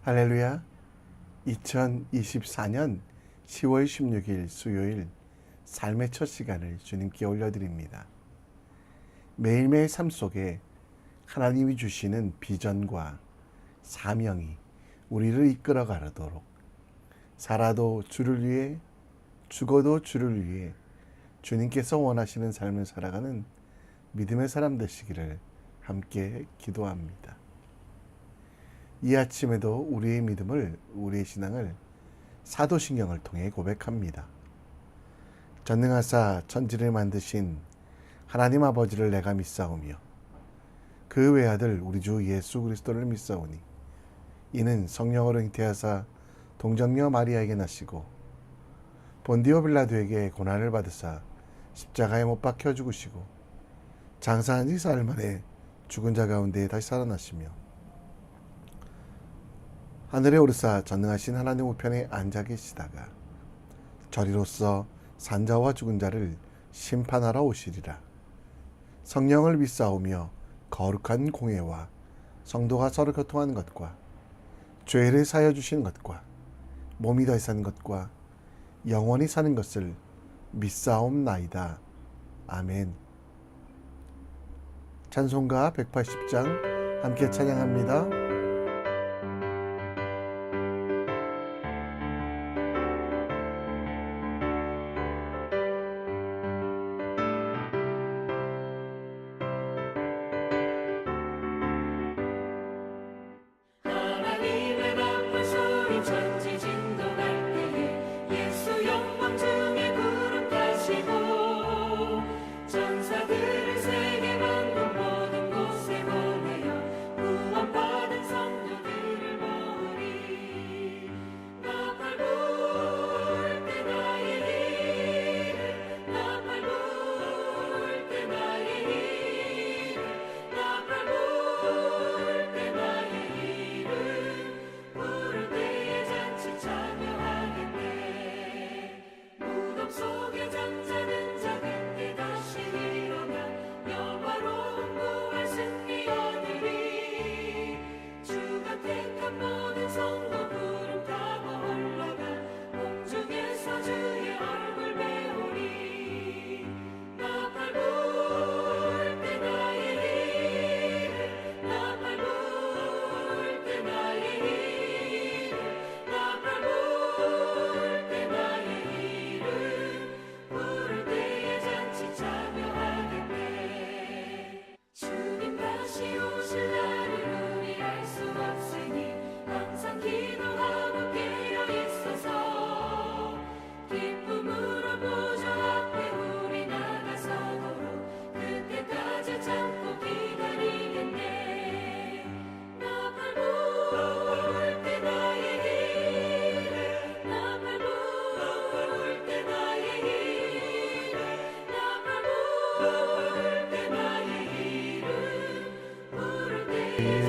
할렐루야. 2024년 10월 16일 수요일 삶의 첫 시간을 주님께 올려드립니다. 매일매일 삶 속에 하나님이 주시는 비전과 사명이 우리를 이끌어 가도록 살아도 주를 위해 죽어도 주를 위해 주님께서 원하시는 삶을 살아가는 믿음의 사람 되시기를 함께 기도합니다. 이 아침에도 우리의 믿음을, 우리의 신앙을 사도신경을 통해 고백합니다. 전능하사 천지를 만드신 하나님 아버지를 내가 믿사오며 그 외아들 우리 주 예수 그리스도를 믿사오니 이는 성령으로 잉태하사 동정녀 마리아에게 나시고 본디오 빌라도에게 고난을 받으사 십자가에 못 박혀 죽으시고 장사한 지 사흘 만에 죽은 자 가운데 다시 살아나시며 하늘에 오르사 전능하신 하나님 우편에 앉아 계시다가 저리로서 산자와 죽은 자를 심판하러 오시리라. 성령을 믿사오며 거룩한 공회와 성도가 서로 교통하는 것과 죄를 사여 주시는 것과 몸이 더 사는 것과 영원히 사는 것을 믿사옵나이다. 아멘. 찬송가 180장 함께 찬양합니다.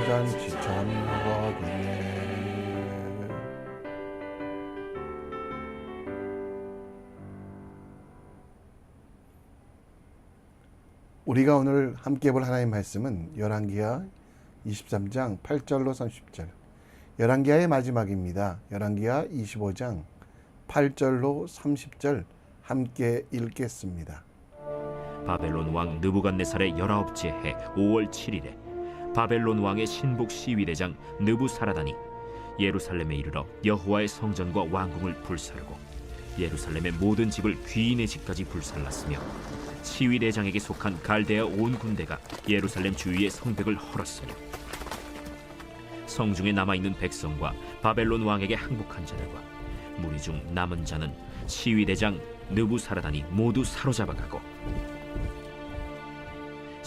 잔치 참하겠네. 우리가 오늘 함께 볼 하나님의 말씀은 열왕기하 23장 8절로 30절, 열왕기하의 마지막입니다. 열왕기하 25장 8절로 30절 함께 읽겠습니다. 바벨론 왕 느부갓네살의 19째 해 5월 7일에 바벨론 왕의 신복 시위대장 느부사라단이 예루살렘에 이르러 여호와의 성전과 왕궁을 불사르고 예루살렘의 모든 집을 귀인의 집까지 불살랐으며 시위대장에게 속한 갈대아 온 군대가 예루살렘 주위의 성벽을 헐었으며 성중에 남아있는 백성과 바벨론 왕에게 항복한 자들과 무리 중 남은 자는 시위대장 느부사라단이 모두 사로잡아가고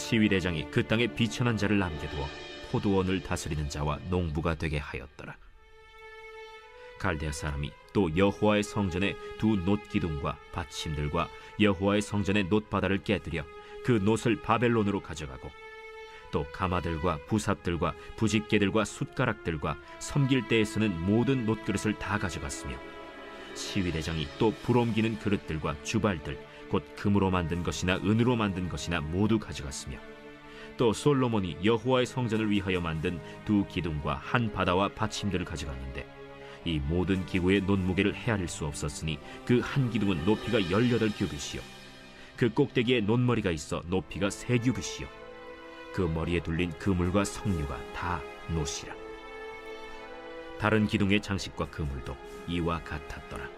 시위대장이 그 땅에 비천한 자를 남겨두어 포도원을 다스리는 자와 농부가 되게 하였더라. 갈대아 사람이 또 여호와의 성전의 두 놋기둥과 받침들과 여호와의 성전의 놋바다를 깨뜨려 그 놋을 바벨론으로 가져가고 또 가마들과 부삽들과 부집개들과 숟가락들과 섬길 때에 쓰는 모든 놋그릇을 다 가져갔으며 시위대장이 또 불옮기는 그릇들과 주발들 곧 금으로 만든 것이나 은으로 만든 것이나 모두 가져갔으며 또 솔로몬이 여호와의 성전을 위하여 만든 두 기둥과 한 바다와 받침들을 가져갔는데 이 모든 기구의 논무게를 헤아릴 수 없었으니 그 한 기둥은 높이가 18규빗이요 그 꼭대기에 논머리가 있어 높이가 3규빗이요 그 머리에 둘린 그물과 석류가 다 노시라. 다른 기둥의 장식과 그물도 이와 같았더라.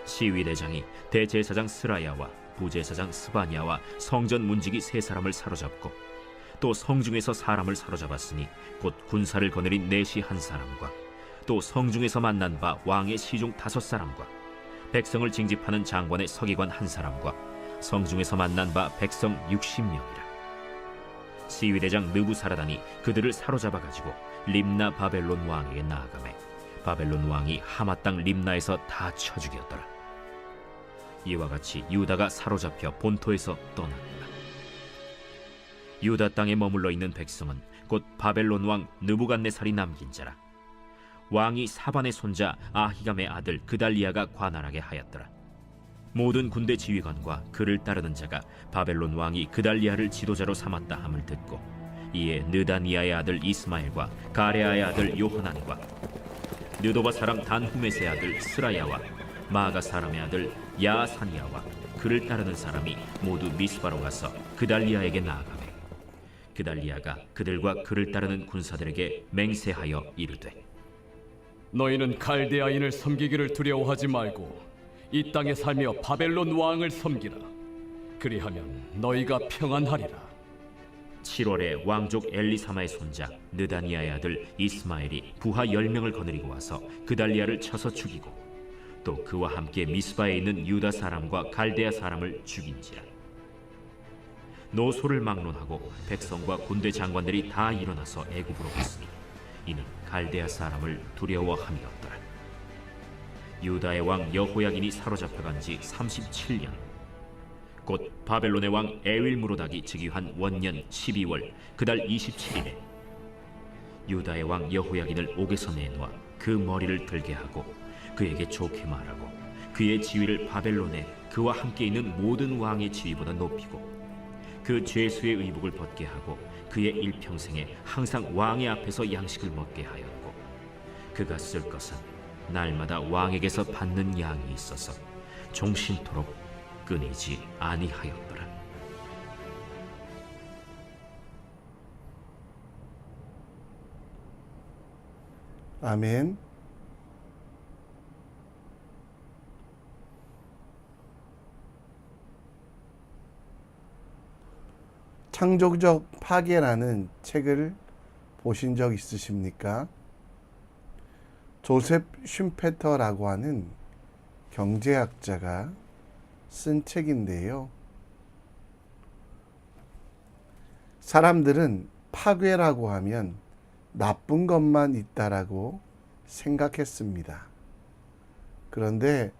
시위대장이 대제사장 스라야와 부제사장 스바냐와 성전 문지기 3사람을 사로잡고 또 성중에서 사람을 사로잡았으니 곧 군사를 거느린 내시 1사람과 또 성중에서 만난 바 왕의 시중 5사람과 백성을 징집하는 장관의 서기관 1사람과 성중에서 만난 바 백성 60명이라. 시위대장 느부사라단이 그들을 사로잡아 가지고 림나 바벨론 왕에게 나아가매 바벨론 왕이 하마 땅 림나에서 다 쳐 죽였더라. 이와 같이 유다가 사로잡혀 본토에서 떠났더라. 유다 땅에 머물러 있는 백성은 곧 바벨론 왕 느부갓네살이 남긴 자라. 왕이 사반의 손자 아히감의 아들 그달리아가 관할하게 하였더라. 모든 군대 지휘관과 그를 따르는 자가 바벨론 왕이 그달리아를 지도자로 삼았다 함을 듣고 이에 느다니아의 아들 이스마엘과 가레아의 아들 요하난과 느도바 사람 단후메스의 아들 스라야와 마가 사람의 아들 야사니아와 그를 따르는 사람이 모두 미스바로 가서 그달리아에게 나아가매 그달리아가 그들과 그를 따르는 군사들에게 맹세하여 이르되 너희는 갈대아인을 섬기기를 두려워하지 말고 이 땅에 살며 바벨론 왕을 섬기라. 그리하면 너희가 평안하리라. 7월에 왕족 엘리사마의 손자 느다니아의 아들 이스마엘이 부하 10명을 거느리고 와서 그달리아를 쳐서 죽이고 또 그와 함께 미스바에 있는 유다 사람과 갈대아 사람을 죽인지라. 노소를 막론하고 백성과 군대 장관들이 다 일어나서 애굽으로 갔으니 이는 갈대아 사람을 두려워함이었더라. 유다의 왕 여호야긴이 사로잡혀간 지 37년 곧 바벨론의 왕 에윌무로닥이 즉위한 원년 12월 그달 27일에 유다의 왕 여호야긴을 옥에서 내놓아 그 머리를 들게 하고 그에게 좋게 말하고 그의 지위를 바벨론에 그와 함께 있는 모든 왕의 지위보다 높이고 그 죄수의 의복을 벗게 하고 그의 일평생에 항상 왕의 앞에서 양식을 먹게 하였고 그가 쓸 것은 날마다 왕에게서 받는 양이 있어서 종신토록 끊이지 아니하였더라. 아멘. 창조적 파괴라는 책을 보신 적 있으십니까? 조셉 슌페터라고 하는 경제학자가 쓴 책인데요. 사람들은 파괴라고 하면 나쁜 것만 있다라고 생각했습니다. 그런데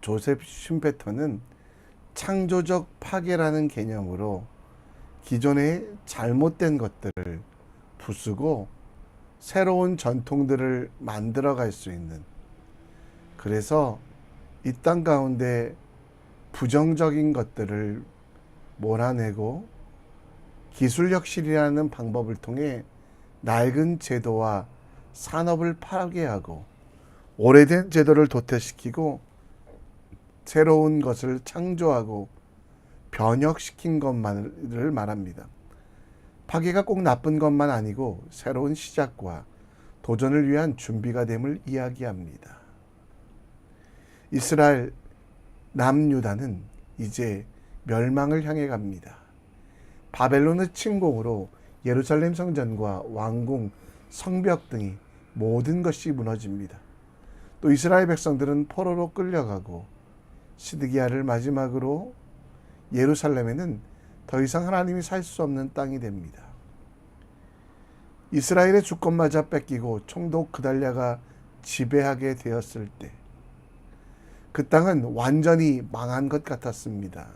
조셉 슌페터는 창조적 파괴라는 개념으로 기존의 잘못된 것들을 부수고 새로운 전통들을 만들어갈 수 있는, 그래서 이 땅 가운데 부정적인 것들을 몰아내고 기술혁신이라는 방법을 통해 낡은 제도와 산업을 파괴하고 오래된 제도를 도태시키고 새로운 것을 창조하고 변혁시킨 것만을 말합니다. 파괴가 꼭 나쁜 것만 아니고 새로운 시작과 도전을 위한 준비가 됨을 이야기합니다. 이스라엘 남유다는 이제 멸망을 향해 갑니다. 바벨론의 침공으로 예루살렘 성전과 왕궁, 성벽 등이 모든 것이 무너집니다. 또 이스라엘 백성들은 포로로 끌려가고 시드기야를 마지막으로 예루살렘에는 더 이상 하나님이 살 수 없는 땅이 됩니다. 이스라엘의 주권마저 뺏기고 총독 그달랴가 지배하게 되었을 때 그 땅은 완전히 망한 것 같았습니다.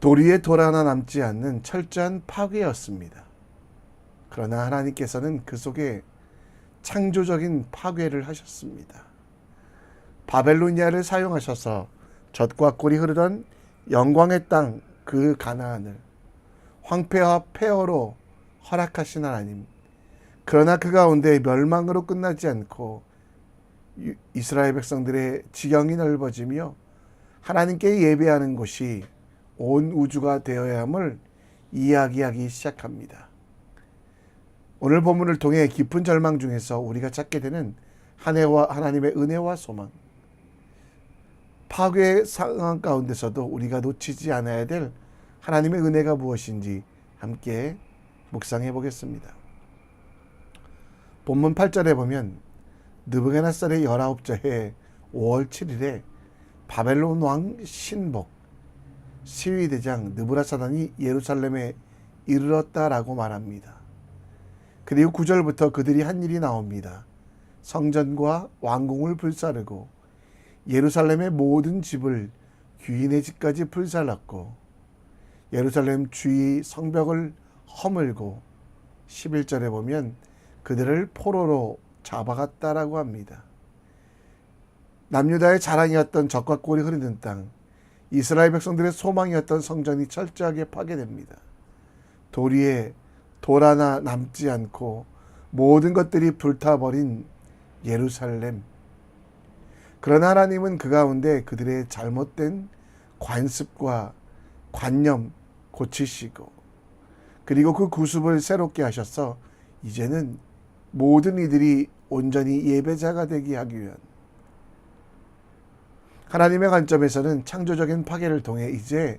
도리에 돌 하나 남지 않는 철저한 파괴였습니다. 그러나 하나님께서는 그 속에 창조적인 파괴를 하셨습니다. 바벨로니아를 사용하셔서 젖과 꿀이 흐르던 영광의 땅 그 가나안을 황폐와 폐허로 허락하신 하나님. 그러나 그 가운데 멸망으로 끝나지 않고 이스라엘 백성들의 지경이 넓어지며 하나님께 예배하는 곳이 온 우주가 되어야 함을 이야기하기 시작합니다. 오늘 본문을 통해 깊은 절망 중에서 우리가 찾게 되는 하나님의 은혜와 소망, 파괴의 상황 가운데서도 우리가 놓치지 않아야 될 하나님의 은혜가 무엇인지 함께 묵상해 보겠습니다. 본문 8절에 보면 느부갓네살의 19째 해 5월 7일에 바벨론 왕 신복 시위대장 느부라사단이 예루살렘에 이르렀다라고 말합니다. 그리고 9절부터 그들이 한 일이 나옵니다. 성전과 왕궁을 불사르고 예루살렘의 모든 집을 귀인의 집까지 불살랐고 예루살렘 주위 성벽을 허물고 11절에 보면 그들을 포로로 잡아갔다라고 합니다. 남유다의 자랑이었던 젖과 꿀이 흐르는 땅, 이스라엘 백성들의 소망이었던 성전이 철저하게 파괴됩니다. 돌 위에 돌 하나 남지 않고 모든 것들이 불타버린 예루살렘. 그러나 하나님은 그 가운데 그들의 잘못된 관습과 관념 고치시고 그리고 그 구습을 새롭게 하셔서 이제는 모든 이들이 온전히 예배자가 되게 하기 위한 하나님의 관점에서는 창조적인 파괴를 통해 이제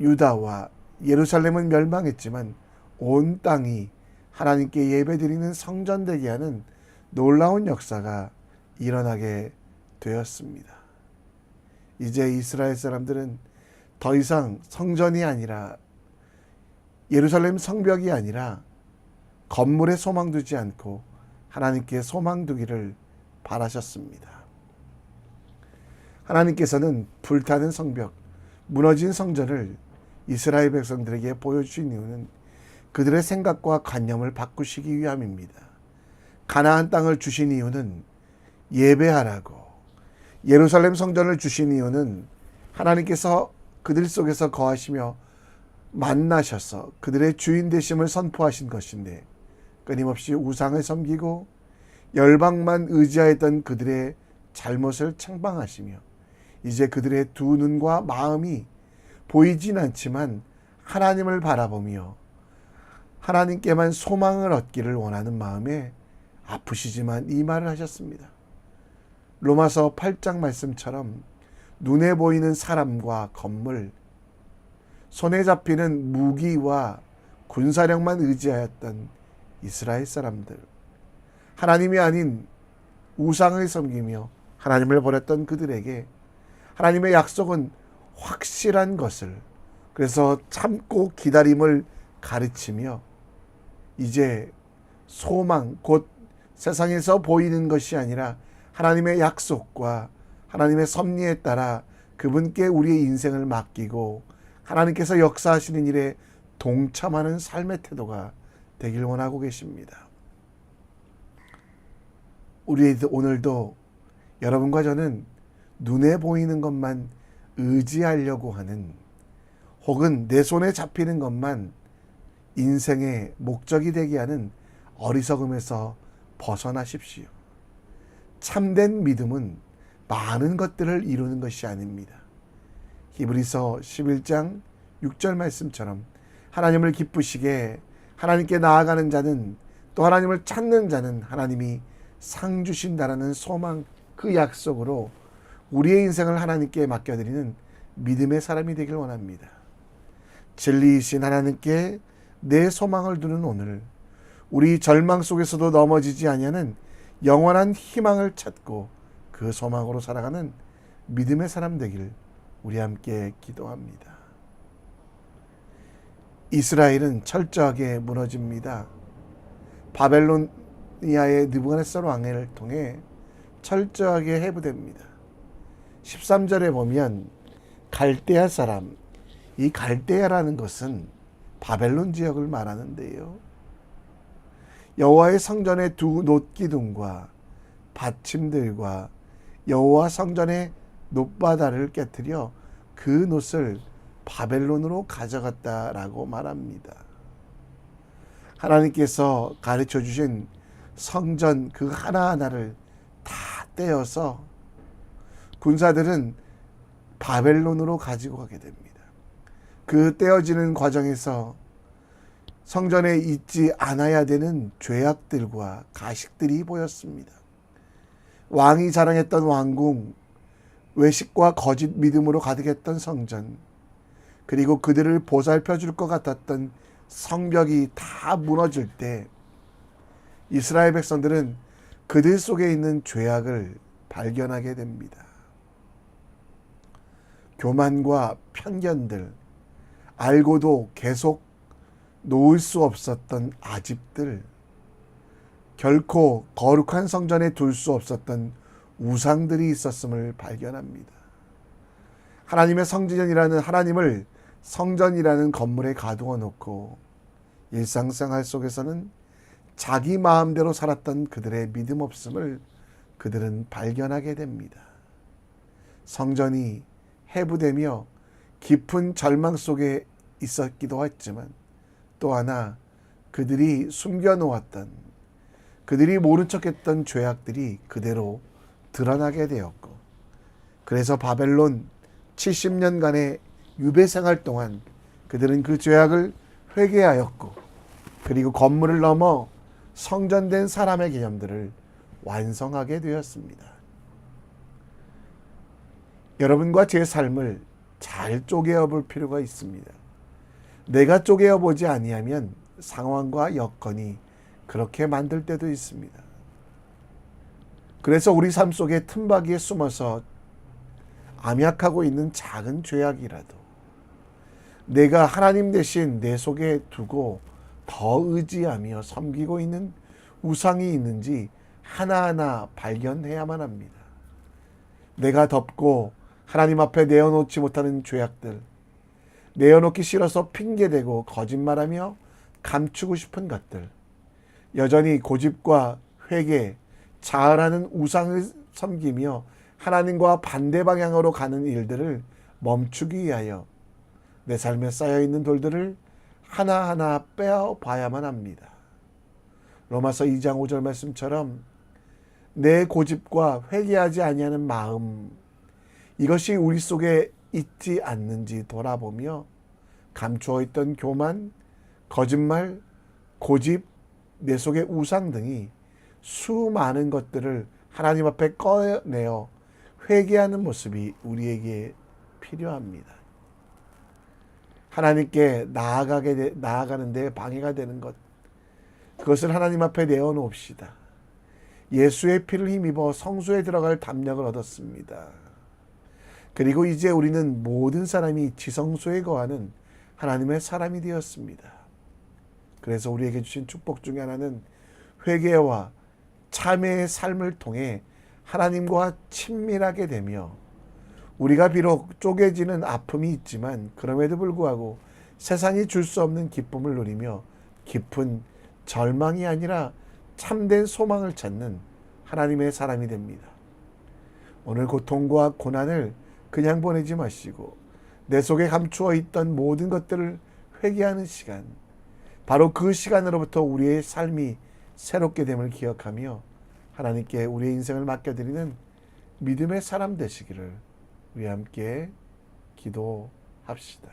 유다와 예루살렘은 멸망했지만 온 땅이 하나님께 예배드리는 성전 되게 하는 놀라운 역사가 일어나게 되었습니다. 이제 이스라엘 사람들은 더 이상 성전이 아니라 예루살렘 성벽이 아니라 건물에 소망 두지 않고 하나님께 소망 두기를 바라셨습니다. 하나님께서는 불타는 성벽, 무너진 성전을 이스라엘 백성들에게 보여주신 이유는 그들의 생각과 관념을 바꾸시기 위함입니다. 가나안 땅을 주신 이유는 예배하라고, 예루살렘 성전을 주신 이유는 하나님께서 그들 속에서 거하시며 만나셔서 그들의 주인 되심을 선포하신 것인데 끊임없이 우상을 섬기고 열방만 의지하였던 그들의 잘못을 책망하시며 이제 그들의 두 눈과 마음이 보이진 않지만 하나님을 바라보며 하나님께만 소망을 얻기를 원하는 마음에 아프시지만 이 말을 하셨습니다. 로마서 8장 말씀처럼 눈에 보이는 사람과 건물, 손에 잡히는 무기와 군사력만 의지하였던 이스라엘 사람들, 하나님이 아닌 우상을 섬기며 하나님을 버렸던 그들에게 하나님의 약속은 확실한 것을, 그래서 참고 기다림을 가르치며 이제 소망, 곧 세상에서 보이는 것이 아니라 하나님의 약속과 하나님의 섭리에 따라 그분께 우리의 인생을 맡기고 하나님께서 역사하시는 일에 동참하는 삶의 태도가 되길 원하고 계십니다. 우리 오늘도 여러분과 저는 눈에 보이는 것만 의지하려고 하는, 혹은 내 손에 잡히는 것만 인생의 목적이 되게 하는 어리석음에서 벗어나십시오. 참된 믿음은 많은 것들을 이루는 것이 아닙니다. 히브리서 11장 6절 말씀처럼 하나님을 기쁘시게 하나님께 나아가는 자는, 또 하나님을 찾는 자는 하나님이 상 주신다라는 소망, 그 약속으로 우리의 인생을 하나님께 맡겨드리는 믿음의 사람이 되길 원합니다. 진리이신 하나님께 내 소망을 두는 오늘, 우리 절망 속에서도 넘어지지 아니하는 영원한 희망을 찾고 그 소망으로 살아가는 믿음의 사람 되길 우리 함께 기도합니다. 이스라엘은 철저하게 무너집니다. 바벨로니아의 느부갓네살 왕을 통해 철저하게 해부됩니다. 13절에 보면 갈대아 사람, 이 갈대아라는 것은 바벨론 지역을 말하는데요. 여호와의 성전의 두 놋기둥과 받침들과 여호와 성전의 놋바다를 깨뜨려 그 놋을 바벨론으로 가져갔다라고 말합니다. 하나님께서 가르쳐 주신 성전 그 하나하나를 다 떼어서 군사들은 바벨론으로 가지고 가게 됩니다. 그 떼어지는 과정에서 성전에 있지 않아야 되는 죄악들과 가식들이 보였습니다. 왕이 자랑했던 왕궁, 외식과 거짓 믿음으로 가득했던 성전, 그리고 그들을 보살펴 줄 것 같았던 성벽이 다 무너질 때 이스라엘 백성들은 그들 속에 있는 죄악을 발견하게 됩니다. 교만과 편견들, 알고도 계속 놓을 수 없었던 아집들, 결코 거룩한 성전에 둘 수 없었던 우상들이 있었음을 발견합니다. 하나님의 성전이라는 하나님을 성전이라는 건물에 가두어 놓고 일상생활 속에서는 자기 마음대로 살았던 그들의 믿음 없음을 그들은 발견하게 됩니다. 성전이 해부되며 깊은 절망 속에 있었기도 했지만 또 하나 그들이 숨겨놓았던, 그들이 모른 척했던 죄악들이 그대로 드러나게 되었고, 그래서 바벨론 70년간의 유배 생활 동안 그들은 그 죄악을 회개하였고, 그리고 건물을 넘어 성전된 사람의 개념들을 완성하게 되었습니다. 여러분과 제 삶을 잘 쪼개어 볼 필요가 있습니다. 내가 쪼개어 보지 아니하면 상황과 여건이 그렇게 만들 때도 있습니다. 그래서 우리 삶 속에 틈바귀에 숨어서 암약하고 있는 작은 죄악이라도 내가 하나님 대신 내 속에 두고 더 의지하며 섬기고 있는 우상이 있는지 하나하나 발견해야만 합니다. 내가 덮고 하나님 앞에 내어놓지 못하는 죄악들, 내어놓기 싫어서 핑계대고 거짓말하며 감추고 싶은 것들, 여전히 고집과 회개, 자활하는 우상을 섬기며 하나님과 반대 방향으로 가는 일들을 멈추기 위하여 내 삶에 쌓여있는 돌들을 하나하나 빼어봐야만 합니다. 로마서 2장 5절 말씀처럼 내 고집과 회개하지 아니하는 마음, 이것이 우리 속에 있지 않는지 돌아보며 감추어 있던 교만, 거짓말, 고집, 내 속의 우상 등이 수많은 것들을 하나님 앞에 꺼내어 회개하는 모습이 우리에게 필요합니다. 하나님께 나아가는 데 방해가 되는 것, 그것을 하나님 앞에 내어놓읍시다. 예수의 피를 힘입어 성소에 들어갈 담력을 얻었습니다. 그리고 이제 우리는 모든 사람이 지성소에 거하는 하나님의 사람이 되었습니다. 그래서 우리에게 주신 축복 중에 하나는 회개와 참회의 삶을 통해 하나님과 친밀하게 되며, 우리가 비록 쪼개지는 아픔이 있지만 그럼에도 불구하고 세상이 줄 수 없는 기쁨을 누리며 깊은 절망이 아니라 참된 소망을 찾는 하나님의 사람이 됩니다. 오늘 고통과 고난을 그냥 보내지 마시고 내 속에 감추어 있던 모든 것들을 회개하는 시간, 바로 그 시간으로부터 우리의 삶이 새롭게 됨을 기억하며 하나님께 우리의 인생을 맡겨드리는 믿음의 사람 되시기를 우리 함께 기도합시다.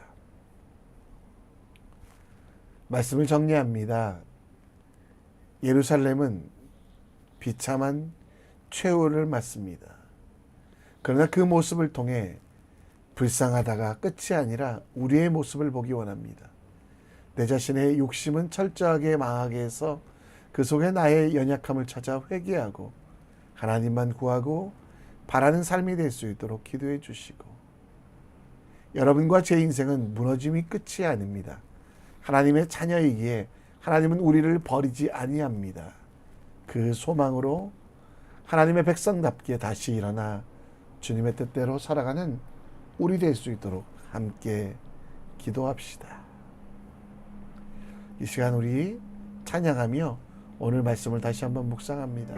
말씀을 정리합니다. 예루살렘은 비참한 최후를 맞습니다. 그러나 그 모습을 통해 불쌍하다가 끝이 아니라 우리의 모습을 보기 원합니다. 내 자신의 욕심은 철저하게 망하게 해서 그 속에 나의 연약함을 찾아 회개하고 하나님만 구하고 바라는 삶이 될 수 있도록 기도해 주시고, 여러분과 제 인생은 무너짐이 끝이 아닙니다. 하나님의 자녀이기에 하나님은 우리를 버리지 아니합니다. 그 소망으로 하나님의 백성답게 다시 일어나 주님의 뜻대로 살아가는 우리 될 수 있도록 함께 기도합시다. 이 시간 우리 찬양하며 오늘 말씀을 다시 한번 묵상합니다.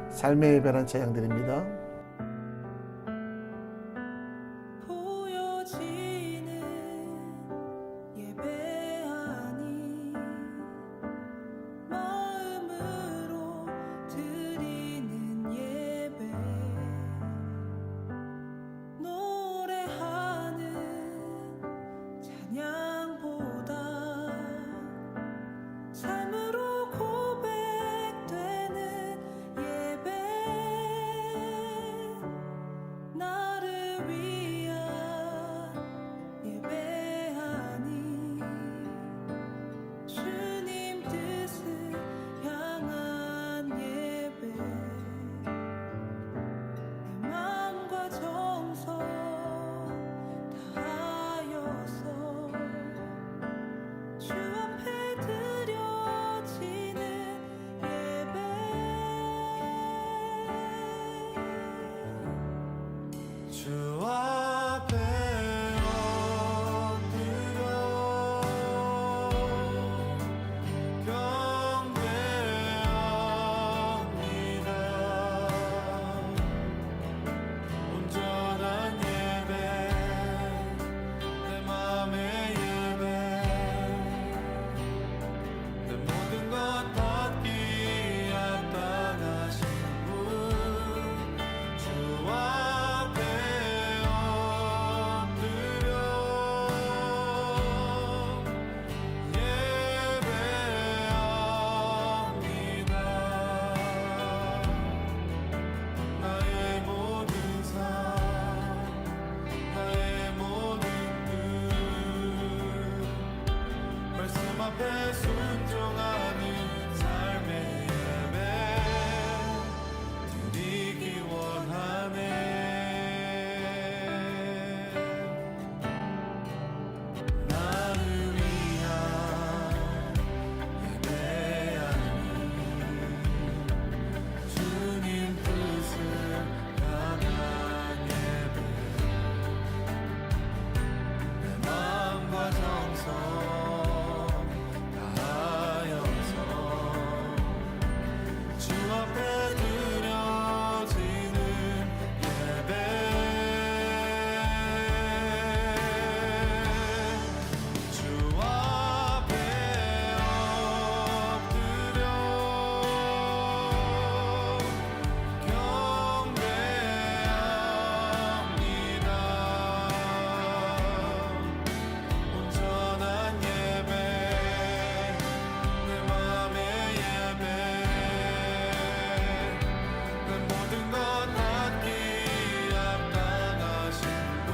삶의 예배란 찬양 드립니다. 앞에 순종하는 삶의 예배 드리기 원하네. 나를 위한 예배하니 주님 뜻을 향한 예배 내 마음과 정성 다하여서 주 앞에 드려지는 예배 주 앞에 엎드려 경배합니다. 온전한 예배 내 맘의 예배 내 모든 것 받기 합당하신 분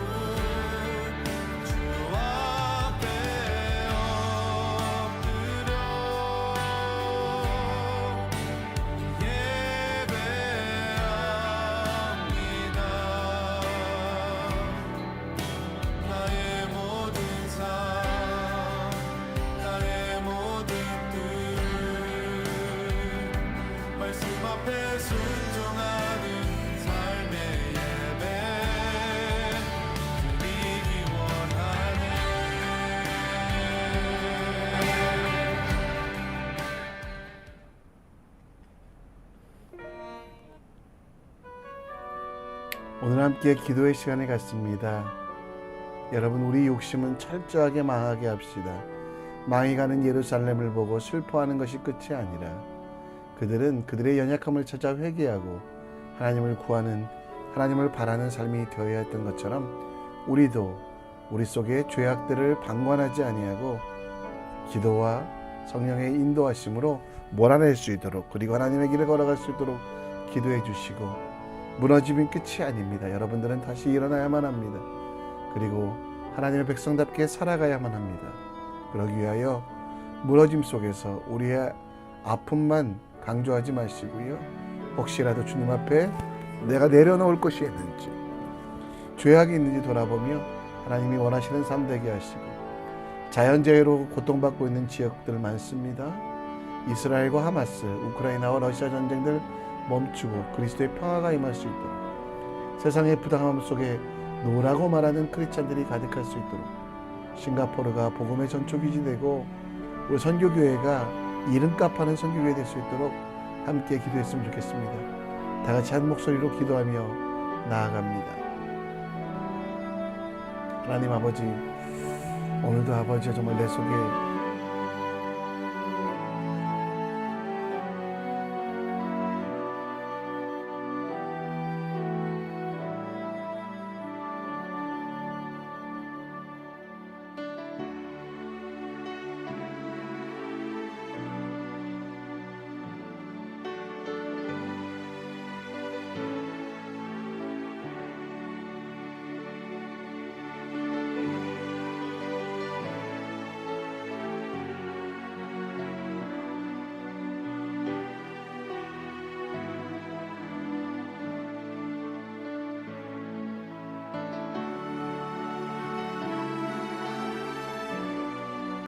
주 앞에 엎드려 예배합니다. 나의 모든 삶 나의 모든 뜻 말씀 앞에 순종하는 삶의 예배 드리기 원하네. 오늘 함께 기도의 시간을 갖습니다. 여러분, 우리 욕심은 철저하게 망하게 합시다. 망해가는 예루살렘을 보고 슬퍼하는 것이 끝이 아니라 그들은 그들의 연약함을 찾아 회개하고 하나님을 구하는, 하나님을 바라는 삶이 되어야 했던 것처럼 우리도 우리 속의 죄악들을 방관하지 아니하고 기도와 성령의 인도하심으로 몰아낼 수 있도록, 그리고 하나님의 길을 걸어갈 수 있도록 기도해 주시고, 무너짐은 끝이 아닙니다. 여러분들은 다시 일어나야만 합니다. 그리고 하나님의 백성답게 살아가야만 합니다. 그러기 위하여 무너짐 속에서 우리의 아픔만 강조하지 마시고요, 혹시라도 주님 앞에 내가 내려놓을 것이 있는지, 죄악이 있는지 돌아보며 하나님이 원하시는 삶 되게 하시고, 자연재해로 고통받고 있는 지역들 많습니다. 이스라엘과 하마스, 우크라이나와 러시아 전쟁들 멈추고 그리스도의 평화가 임할 수 있도록, 세상의 부당함 속에 노라고 말하는 크리스찬들이 가득할 수 있도록, 싱가포르가 복음의 전초기지 되고 우리 선교교회가 이름값 하는 선교교회 될 수 있도록 함께 기도했으면 좋겠습니다. 다 같이 한 목소리로 기도하며 나아갑니다. 하나님 아버지, 오늘도 아버지 정말 내 속에